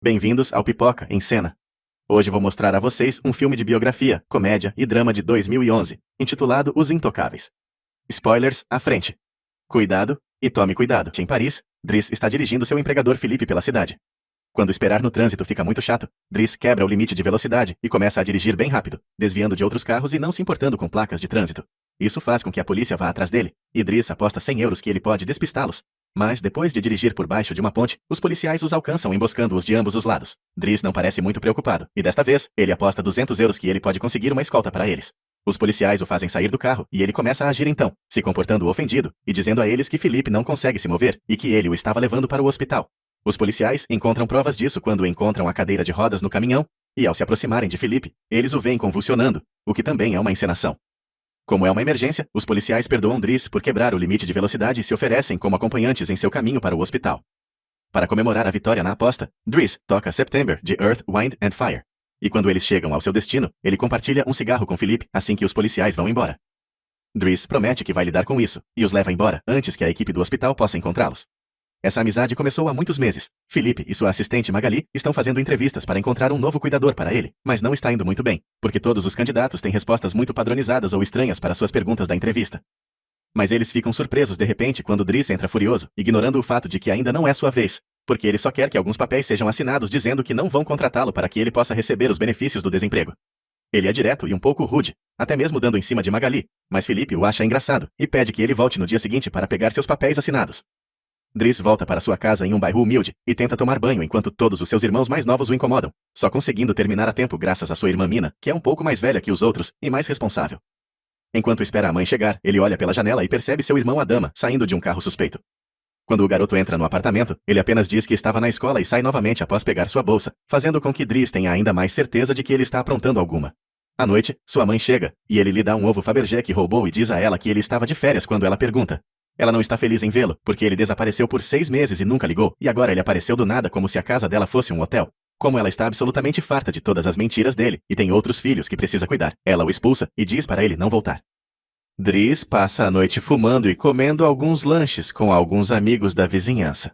Bem-vindos ao Pipoca em Cena. Hoje vou mostrar a vocês um filme de biografia, comédia e drama de 2011, intitulado Os Intocáveis. Spoilers à frente. Cuidado, e tome cuidado. Em Paris, Driss está dirigindo seu empregador Philippe pela cidade. Quando esperar no trânsito fica muito chato, Driss quebra o limite de velocidade e começa a dirigir bem rápido, desviando de outros carros e não se importando com placas de trânsito. Isso faz com que a polícia vá atrás dele, e Driss aposta 100 euros que ele pode despistá-los. Mas, depois de dirigir por baixo de uma ponte, os policiais os alcançam emboscando-os de ambos os lados. Driss não parece muito preocupado, e desta vez, ele aposta 200 euros que ele pode conseguir uma escolta para eles. Os policiais o fazem sair do carro, e ele começa a agir então, se comportando ofendido, e dizendo a eles que Philippe não consegue se mover, e que ele o estava levando para o hospital. Os policiais encontram provas disso quando encontram a cadeira de rodas no caminhão, e ao se aproximarem de Philippe, eles o veem convulsionando, o que também é uma encenação. Como é uma emergência, os policiais perdoam Driss por quebrar o limite de velocidade e se oferecem como acompanhantes em seu caminho para o hospital. Para comemorar a vitória na aposta, Driss toca September de Earth, Wind and Fire. E quando eles chegam ao seu destino, ele compartilha um cigarro com Philippe assim que os policiais vão embora. Driss promete que vai lidar com isso, e os leva embora antes que a equipe do hospital possa encontrá-los. Essa amizade começou há muitos meses. Philippe e sua assistente Magali estão fazendo entrevistas para encontrar um novo cuidador para ele, mas não está indo muito bem, porque todos os candidatos têm respostas muito padronizadas ou estranhas para suas perguntas da entrevista. Mas eles ficam surpresos de repente quando Driss entra furioso, ignorando o fato de que ainda não é sua vez, porque ele só quer que alguns papéis sejam assinados dizendo que não vão contratá-lo para que ele possa receber os benefícios do desemprego. Ele é direto e um pouco rude, até mesmo dando em cima de Magali, mas Philippe o acha engraçado e pede que ele volte no dia seguinte para pegar seus papéis assinados. Driss volta para sua casa em um bairro humilde e tenta tomar banho enquanto todos os seus irmãos mais novos o incomodam, só conseguindo terminar a tempo graças à sua irmã Mina, que é um pouco mais velha que os outros e mais responsável. Enquanto espera a mãe chegar, ele olha pela janela e percebe seu irmão Adama saindo de um carro suspeito. Quando o garoto entra no apartamento, ele apenas diz que estava na escola e sai novamente após pegar sua bolsa, fazendo com que Driss tenha ainda mais certeza de que ele está aprontando alguma. À noite, sua mãe chega, e ele lhe dá um ovo Fabergé que roubou e diz a ela que ele estava de férias quando ela pergunta. Ela não está feliz em vê-lo, porque ele desapareceu por 6 meses e nunca ligou, e agora ele apareceu do nada como se a casa dela fosse um hotel. Como ela está absolutamente farta de todas as mentiras dele, e tem outros filhos que precisa cuidar, ela o expulsa e diz para ele não voltar. Driss passa a noite fumando e comendo alguns lanches com alguns amigos da vizinhança.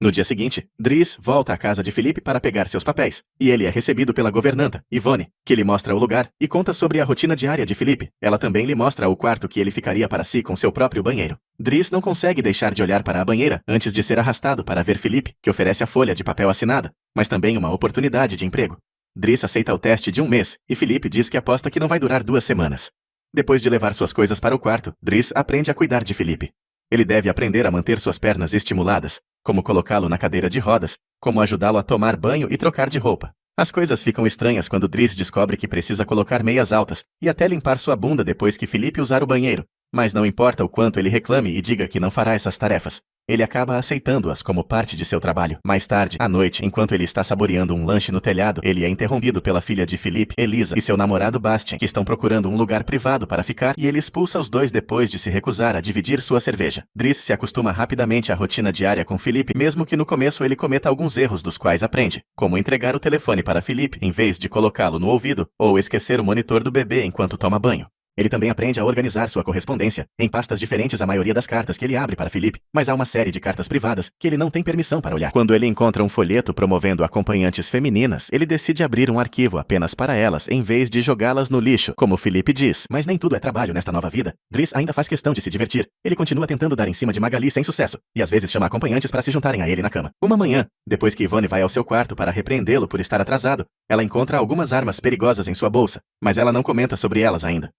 No dia seguinte, Driss volta à casa de Philippe para pegar seus papéis, e ele é recebido pela governanta, Yvonne, que lhe mostra o lugar e conta sobre a rotina diária de Philippe. Ela também lhe mostra o quarto que ele ficaria para si com seu próprio banheiro. Driss não consegue deixar de olhar para a banheira antes de ser arrastado para ver Philippe, que oferece a folha de papel assinada, mas também uma oportunidade de emprego. Driss aceita o teste de 1 mês, e Philippe diz que aposta que não vai durar 2 semanas. Depois de levar suas coisas para o quarto, Driss aprende a cuidar de Philippe. Ele deve aprender a manter suas pernas estimuladas, como colocá-lo na cadeira de rodas, como ajudá-lo a tomar banho e trocar de roupa. As coisas ficam estranhas quando Driss descobre que precisa colocar meias altas e até limpar sua bunda depois que Philippe usar o banheiro, mas não importa o quanto ele reclame e diga que não fará essas tarefas. Ele acaba aceitando-as como parte de seu trabalho. Mais tarde, à noite, enquanto ele está saboreando um lanche no telhado, ele é interrompido pela filha de Philippe, Elisa, e seu namorado Bastien, que estão procurando um lugar privado para ficar, e ele expulsa os dois depois de se recusar a dividir sua cerveja. Driss se acostuma rapidamente à rotina diária com Philippe, mesmo que no começo ele cometa alguns erros dos quais aprende, como entregar o telefone para Philippe em vez de colocá-lo no ouvido, ou esquecer o monitor do bebê enquanto toma banho. Ele também aprende a organizar sua correspondência, em pastas diferentes a maioria das cartas que ele abre para Philippe, mas há uma série de cartas privadas que ele não tem permissão para olhar. Quando ele encontra um folheto promovendo acompanhantes femininas, ele decide abrir um arquivo apenas para elas, em vez de jogá-las no lixo, como Philippe diz. Mas nem tudo é trabalho nesta nova vida. Driss ainda faz questão de se divertir. Ele continua tentando dar em cima de Magali sem sucesso, e às vezes chama acompanhantes para se juntarem a ele na cama. Uma manhã, depois que Yvonne vai ao seu quarto para repreendê-lo por estar atrasado, ela encontra algumas armas perigosas em sua bolsa, mas ela não comenta sobre elas ainda.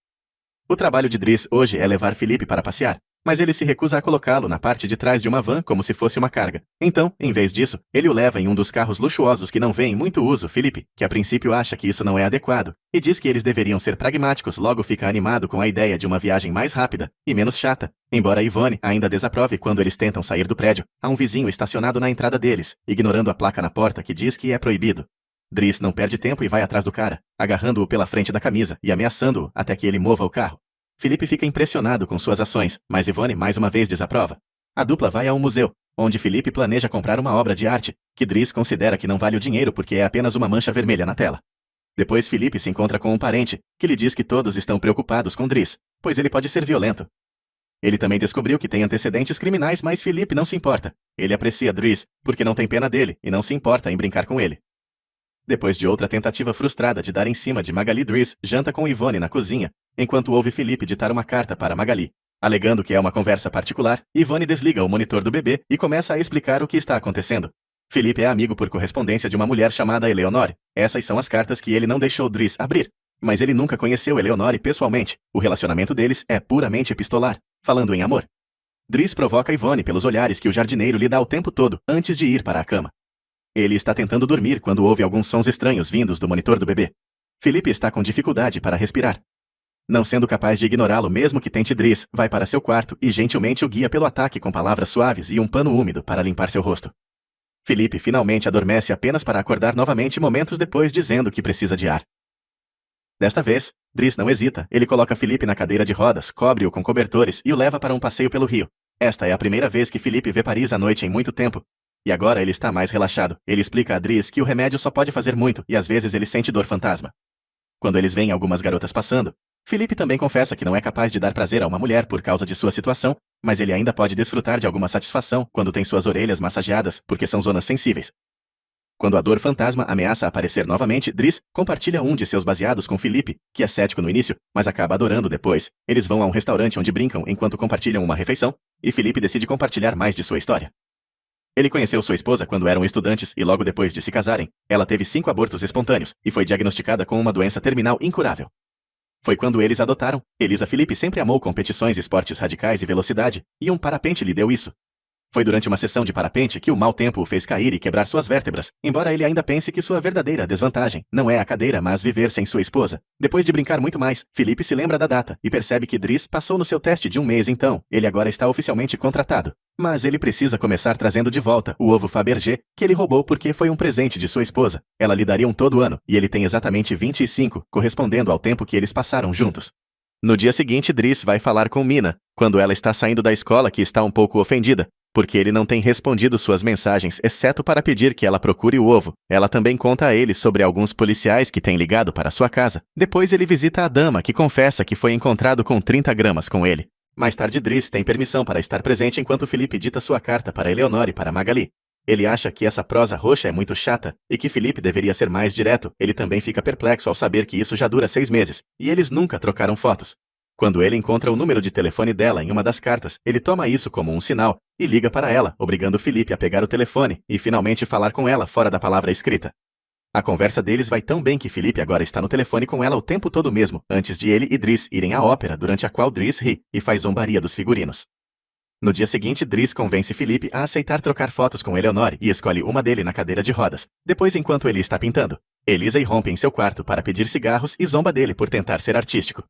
O trabalho de Driss hoje é levar Philippe para passear, mas ele se recusa a colocá-lo na parte de trás de uma van como se fosse uma carga. Então, em vez disso, ele o leva em um dos carros luxuosos que não vê em muito uso. Philippe, que a princípio acha que isso não é adequado, e diz que eles deveriam ser pragmáticos, logo fica animado com a ideia de uma viagem mais rápida e menos chata. Embora Yvonne ainda desaprove quando eles tentam sair do prédio, há um vizinho estacionado na entrada deles, ignorando a placa na porta que diz que é proibido. Driss não perde tempo e vai atrás do cara, agarrando-o pela frente da camisa e ameaçando-o até que ele mova o carro. Philippe fica impressionado com suas ações, mas Yvonne mais uma vez desaprova. A dupla vai a um museu, onde Philippe planeja comprar uma obra de arte, que Driss considera que não vale o dinheiro porque é apenas uma mancha vermelha na tela. Depois Philippe se encontra com um parente, que lhe diz que todos estão preocupados com Driss, pois ele pode ser violento. Ele também descobriu que tem antecedentes criminais, mas Felipe não se importa. Ele aprecia Driss, porque não tem pena dele e não se importa em brincar com ele. Depois de outra tentativa frustrada de dar em cima de Magali, Driss janta com Yvonne na cozinha, enquanto ouve Felipe ditar uma carta para Magali. Alegando que é uma conversa particular, Yvonne desliga o monitor do bebê e começa a explicar o que está acontecendo. Felipe é amigo por correspondência de uma mulher chamada Eleonore. Essas são as cartas que ele não deixou Driss abrir. Mas ele nunca conheceu Eleonore pessoalmente. O relacionamento deles é puramente epistolar, falando em amor. Driss provoca Yvonne pelos olhares que o jardineiro lhe dá o tempo todo, antes de ir para a cama. Ele está tentando dormir quando ouve alguns sons estranhos vindos do monitor do bebê. Felipe está com dificuldade para respirar. Não sendo capaz de ignorá-lo mesmo que tente, Driss vai para seu quarto e gentilmente o guia pelo ataque com palavras suaves e um pano úmido para limpar seu rosto. Felipe finalmente adormece apenas para acordar novamente momentos depois dizendo que precisa de ar. Desta vez, Driss não hesita. Ele coloca Felipe na cadeira de rodas, cobre-o com cobertores e o leva para um passeio pelo rio. Esta é a primeira vez que Felipe vê Paris à noite em muito tempo. E agora ele está mais relaxado. Ele explica a Driss que o remédio só pode fazer muito e às vezes ele sente dor fantasma. Quando eles veem algumas garotas passando, Felipe também confessa que não é capaz de dar prazer a uma mulher por causa de sua situação, mas ele ainda pode desfrutar de alguma satisfação quando tem suas orelhas massageadas, porque são zonas sensíveis. Quando a dor fantasma ameaça aparecer novamente, Driss compartilha um de seus baseados com Felipe, que é cético no início, mas acaba adorando depois. Eles vão a um restaurante onde brincam enquanto compartilham uma refeição, e Felipe decide compartilhar mais de sua história. Ele conheceu sua esposa quando eram estudantes e logo depois de se casarem, ela teve 5 abortos espontâneos e foi diagnosticada com uma doença terminal incurável. Foi quando eles adotaram. Elisa Felipe sempre amou competições, esportes radicais e velocidade, e um parapente lhe deu isso. Foi durante uma sessão de parapente que o mau tempo o fez cair e quebrar suas vértebras, embora ele ainda pense que sua verdadeira desvantagem não é a cadeira mas viver sem sua esposa. Depois de brincar muito mais, Felipe se lembra da data e percebe que Driss passou no seu teste de 1 mês, então ele agora está oficialmente contratado. Mas ele precisa começar trazendo de volta o ovo Fabergé, que ele roubou porque foi um presente de sua esposa. Ela lhe daria um todo ano, e ele tem exatamente 25, correspondendo ao tempo que eles passaram juntos. No dia seguinte, Driss vai falar com Mina, quando ela está saindo da escola, que está um pouco ofendida, porque ele não tem respondido suas mensagens, exceto para pedir que ela procure o ovo. Ela também conta a ele sobre alguns policiais que têm ligado para sua casa. Depois ele visita a dama, que confessa que foi encontrado com 30 gramas com ele. Mais tarde, Driss tem permissão para estar presente enquanto Felipe dita sua carta para Eleonore e para Magali. Ele acha que essa prosa roxa é muito chata e que Felipe deveria ser mais direto. Ele também fica perplexo ao saber que isso já dura 6 meses, e eles nunca trocaram fotos. Quando ele encontra o número de telefone dela em uma das cartas, ele toma isso como um sinal e liga para ela, obrigando Felipe a pegar o telefone e finalmente falar com ela fora da palavra escrita. A conversa deles vai tão bem que Felipe agora está no telefone com ela o tempo todo mesmo, antes de ele e Driss irem à ópera, durante a qual Driss ri e faz zombaria dos figurinos. No dia seguinte, Driss convence Felipe a aceitar trocar fotos com Eleonore e escolhe uma dele na cadeira de rodas. Depois, enquanto ele está pintando, Elisa irrompe em seu quarto para pedir cigarros e zomba dele por tentar ser artístico.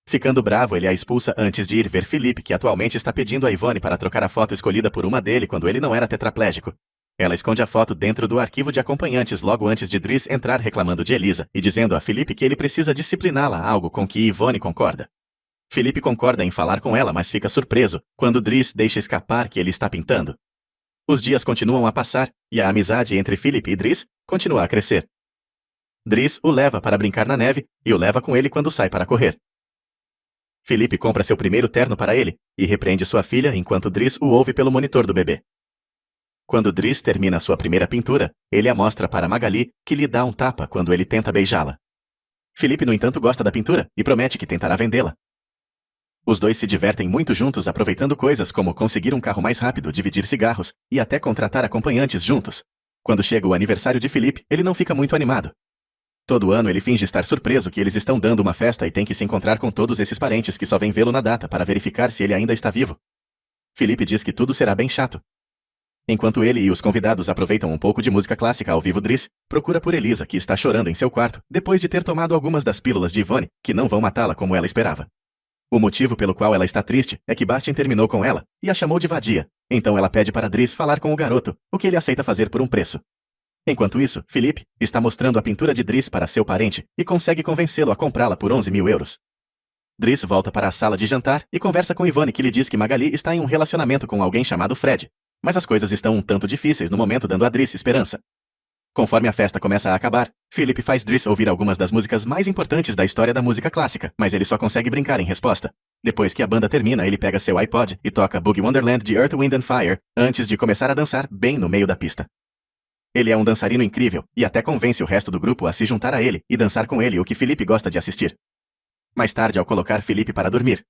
Ficando bravo, ele a expulsa antes de ir ver Felipe, que atualmente está pedindo a Yvonne para trocar a foto escolhida por uma dele quando ele não era tetraplégico. Ela esconde a foto dentro do arquivo de acompanhantes logo antes de Driss entrar reclamando de Elisa e dizendo a Felipe que ele precisa discipliná-la, algo com que Yvonne concorda. Felipe concorda em falar com ela, mas fica surpreso quando Driss deixa escapar que ele está pintando. Os dias continuam a passar e a amizade entre Felipe e Driss continua a crescer. Driss o leva para brincar na neve e o leva com ele quando sai para correr. Felipe compra seu primeiro terno para ele e repreende sua filha enquanto Driss o ouve pelo monitor do bebê. Quando Driss termina sua primeira pintura, ele a mostra para Magali, que lhe dá um tapa quando ele tenta beijá-la. Felipe, no entanto, gosta da pintura e promete que tentará vendê-la. Os dois se divertem muito juntos, aproveitando coisas como conseguir um carro mais rápido, dividir cigarros e até contratar acompanhantes juntos. Quando chega o aniversário de Felipe, ele não fica muito animado. Todo ano ele finge estar surpreso que eles estão dando uma festa e tem que se encontrar com todos esses parentes que só vêm vê-lo na data para verificar se ele ainda está vivo. Felipe diz que tudo será bem chato. Enquanto ele e os convidados aproveitam um pouco de música clássica ao vivo, Driss procura por Elisa, que está chorando em seu quarto, depois de ter tomado algumas das pílulas de Yvonne, que não vão matá-la como ela esperava. O motivo pelo qual ela está triste é que Bastien terminou com ela e a chamou de vadia. Então ela pede para Driss falar com o garoto, o que ele aceita fazer por um preço. Enquanto isso, Felipe está mostrando a pintura de Driss para seu parente e consegue convencê-lo a comprá-la por 11.000 euros. Driss volta para a sala de jantar e conversa com Yvonne, que lhe diz que Magali está em um relacionamento com alguém chamado Fred. Mas as coisas estão um tanto difíceis no momento, dando a Driss esperança. Conforme a festa começa a acabar, Felipe faz Driss ouvir algumas das músicas mais importantes da história da música clássica, mas ele só consegue brincar em resposta. Depois que a banda termina, ele pega seu iPod e toca Boogie Wonderland de Earth, Wind and Fire, antes de começar a dançar bem no meio da pista. Ele é um dançarino incrível, e até convence o resto do grupo a se juntar a ele e dançar com ele, o que Felipe gosta de assistir. Mais tarde, ao colocar Felipe para dormir,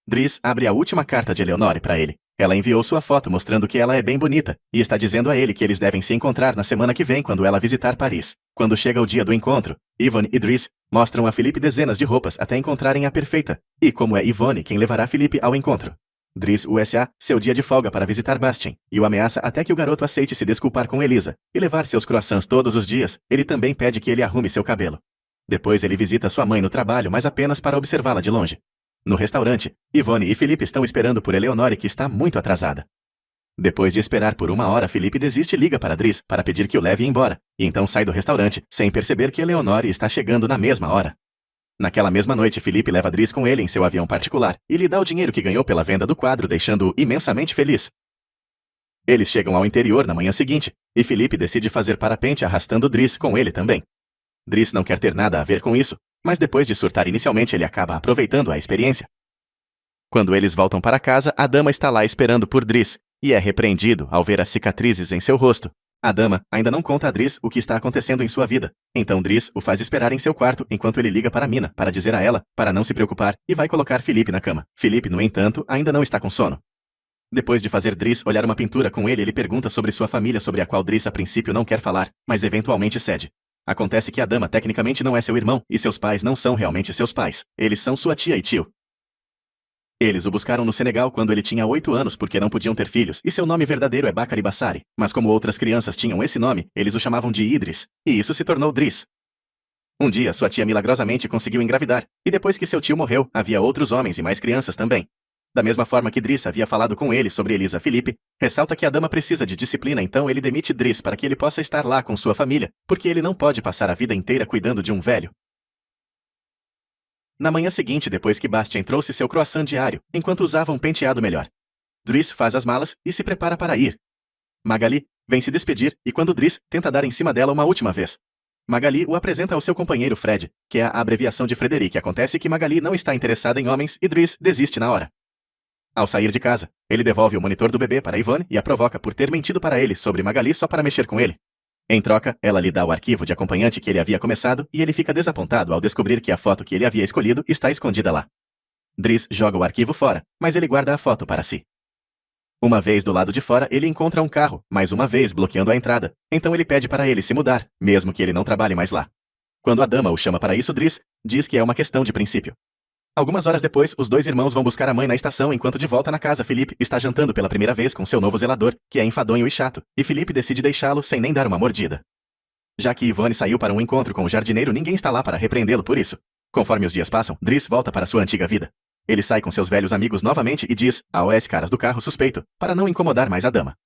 Driss abre a última carta de Eleonore para ele. Ela enviou sua foto mostrando que ela é bem bonita, e está dizendo a ele que eles devem se encontrar na semana que vem quando ela visitar Paris. Quando chega o dia do encontro, Yvonne e Driss mostram a Felipe dezenas de roupas até encontrarem a perfeita, e como é Yvonne quem levará Felipe ao encontro. Driss USA seu dia de folga para visitar Bastien, e o ameaça até que o garoto aceite se desculpar com Elisa, e levar seus croissants todos os dias. Ele também pede que ele arrume seu cabelo. Depois ele visita sua mãe no trabalho, mas apenas para observá-la de longe. No restaurante, Yvonne e Felipe estão esperando por Eleonore, que está muito atrasada. Depois de esperar por 1 hora, Felipe desiste e liga para Driss para pedir que o leve embora, e então sai do restaurante, sem perceber que Eleonore está chegando na mesma hora. Naquela mesma noite, Felipe leva Driss com ele em seu avião particular, e lhe dá o dinheiro que ganhou pela venda do quadro, deixando-o imensamente feliz. Eles chegam ao interior na manhã seguinte, e Felipe decide fazer parapente arrastando Driss com ele também. Driss não quer ter nada a ver com isso, mas depois de surtar inicialmente, ele acaba aproveitando a experiência. Quando eles voltam para casa, a dama está lá esperando por Driss, e é repreendido ao ver as cicatrizes em seu rosto. A dama ainda não conta a Driss o que está acontecendo em sua vida, então Driss o faz esperar em seu quarto enquanto ele liga para Mina para dizer a ela para não se preocupar e vai colocar Felipe na cama. Felipe, no entanto, ainda não está com sono. Depois de fazer Driss olhar uma pintura com ele pergunta sobre sua família, sobre a qual Driss a princípio não quer falar, mas eventualmente cede. Acontece que a dama tecnicamente não é seu irmão, e seus pais não são realmente seus pais. Eles são sua tia e tio. Eles o buscaram no Senegal quando ele tinha 8 anos porque não podiam ter filhos, e seu nome verdadeiro é Bakary Bassari, mas como outras crianças tinham esse nome, eles o chamavam de Idris, e isso se tornou Driss. Um dia, sua tia milagrosamente conseguiu engravidar, e depois que seu tio morreu, havia outros homens e mais crianças também. Da mesma forma que Driss havia falado com ele sobre Elisa, Felipe ressalta que a dama precisa de disciplina, então ele demite Driss para que ele possa estar lá com sua família, porque ele não pode passar a vida inteira cuidando de um velho. Na manhã seguinte, depois que Bastien trouxe seu croissant diário, enquanto usava um penteado melhor, Driss faz as malas e se prepara para ir. Magali vem se despedir, e quando Driss tenta dar em cima dela uma última vez, Magali o apresenta ao seu companheiro Fred, que é a abreviação de Frederic. Acontece que Magali não está interessada em homens e Driss desiste na hora. Ao sair de casa, ele devolve o monitor do bebê para Yvonne e a provoca por ter mentido para ele sobre Magali só para mexer com ele. Em troca, ela lhe dá o arquivo de acompanhante que ele havia começado e ele fica desapontado ao descobrir que a foto que ele havia escolhido está escondida lá. Driss joga o arquivo fora, mas ele guarda a foto para si. Uma vez do lado de fora, ele encontra um carro, mais uma vez bloqueando a entrada, então ele pede para ele se mudar, mesmo que ele não trabalhe mais lá. Quando a dama o chama para isso, Driss diz que é uma questão de princípio. Algumas horas depois, os dois irmãos vão buscar a mãe na estação, enquanto de volta na casa, Felipe está jantando pela primeira vez com seu novo zelador, que é enfadonho e chato, e Felipe decide deixá-lo sem nem dar uma mordida. Já que Yvonne saiu para um encontro com o jardineiro, ninguém está lá para repreendê-lo por isso. Conforme os dias passam, Driss volta para sua antiga vida. Ele sai com seus velhos amigos novamente e diz aos caras do carro suspeito, para não incomodar mais a dama.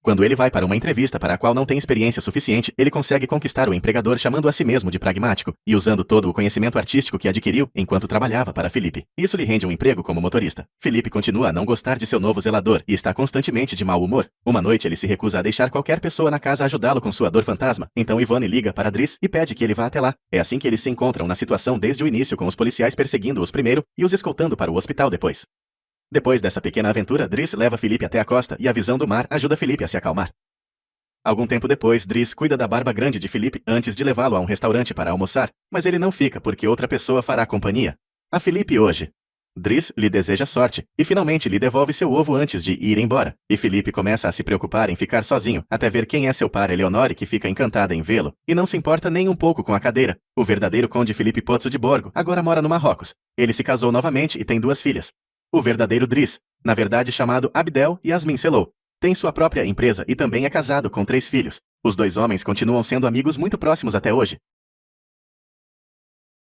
Quando ele vai para uma entrevista para a qual não tem experiência suficiente, ele consegue conquistar o empregador chamando a si mesmo de pragmático e usando todo o conhecimento artístico que adquiriu enquanto trabalhava para Felipe. Isso lhe rende um emprego como motorista. Felipe continua a não gostar de seu novo zelador e está constantemente de mau humor. Uma noite ele se recusa a deixar qualquer pessoa na casa ajudá-lo com sua dor fantasma, então Yvonne liga para Driss e pede que ele vá até lá. É assim que eles se encontram na situação desde o início, com os policiais perseguindo-os primeiro e os escoltando para o hospital depois. Depois dessa pequena aventura, Driss leva Felipe até a costa e a visão do mar ajuda Felipe a se acalmar. Algum tempo depois, Driss cuida da barba grande de Felipe antes de levá-lo a um restaurante para almoçar, mas ele não fica porque outra pessoa fará companhia a Felipe hoje. Driss lhe deseja sorte e finalmente lhe devolve seu ovo antes de ir embora, e Felipe começa a se preocupar em ficar sozinho, até ver quem é seu par Eleonore, que fica encantada em vê-lo, e não se importa nem um pouco com a cadeira. O verdadeiro conde Felipe Pozzo de Borgo agora mora no Marrocos. Ele se casou novamente e tem 2 filhas. O verdadeiro Driss, na verdade chamado Abdel Yasmin Selou, tem sua própria empresa e também é casado com 3 filhos. Os 2 homens continuam sendo amigos muito próximos até hoje.